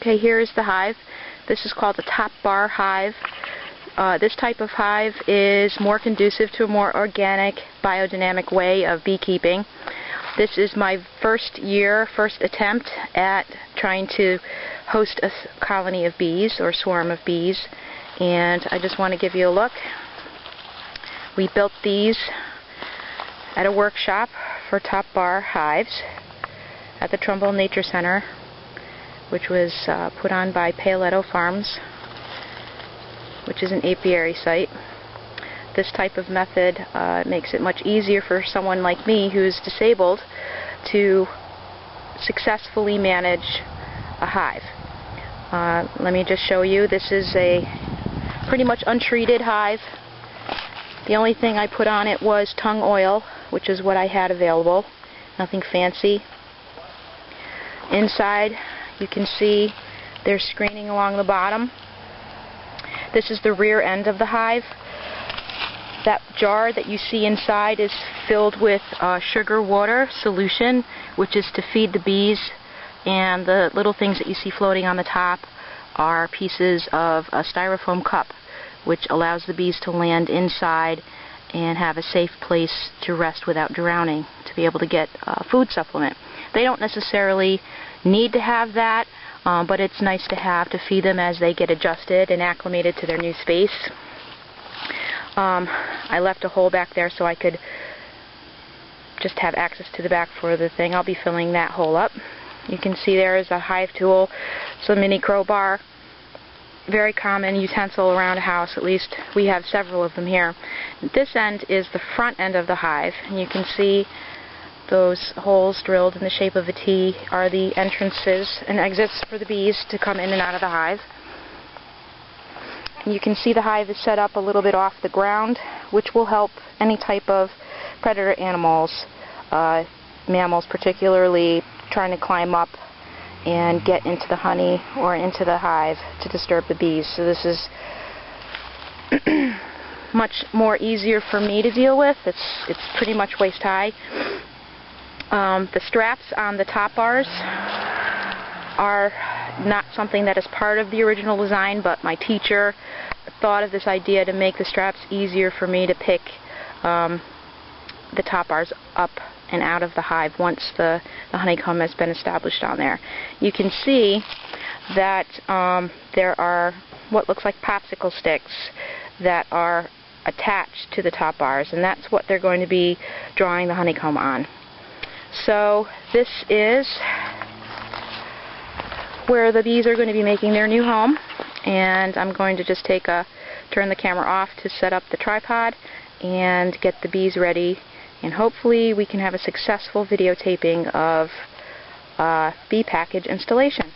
Okay, here is the hive. This is called the top bar hive. This type of hive is more conducive to a more organic, biodynamic way of beekeeping. This is my first attempt at trying to host a colony of bees or swarm of bees, and I just want to give you a look. We built these at a workshop for top bar hives at the Trumbull Nature Center, which was put on by Paoletto Farms, which is an apiary site. This type of method makes it much easier for someone like me who's disabled to successfully manage a hive. Let me just show you. This is a pretty much untreated hive. The only thing I put on it was tung oil, which is what I had available. Nothing fancy. Inside, you can see there's screening along the bottom. This is the rear end of the hive. That jar that you see inside is filled with sugar water solution, which is to feed the bees, and the little things that you see floating on the top are pieces of a styrofoam cup, which allows the bees to land inside and have a safe place to rest without drowning, to be able to get a food supplement. They don't necessarily need to have that, but it's nice to have to feed them as they get adjusted and acclimated to their new space. I left a hole back there so I could just have access to the back for the thing. I'll be filling that hole up. You can see there is a hive tool, some mini crowbar, very common utensil around a house. At least we have several of them here. This end is the front end of the hive, and you can see those holes drilled in the shape of a T are the entrances and exits for the bees to come in and out of the hive. You can see the hive is set up a little bit off the ground, which will help any type of predator animals, mammals particularly, trying to climb up and get into the honey or into the hive to disturb the bees. So this is much more easier for me to deal with. It's pretty much waist high. The straps on the top bars are not something that is part of the original design, but my teacher thought of this idea to make the straps easier for me to pick the top bars up and out of the hive once the honeycomb has been established on there. You can see that there are what looks like popsicle sticks that are attached to the top bars, and that's what they're going to be drawing the honeycomb on. So this is where the bees are going to be making their new home, and I'm going to just turn the camera off to set up the tripod and get the bees ready, and hopefully we can have a successful videotaping of bee package installation.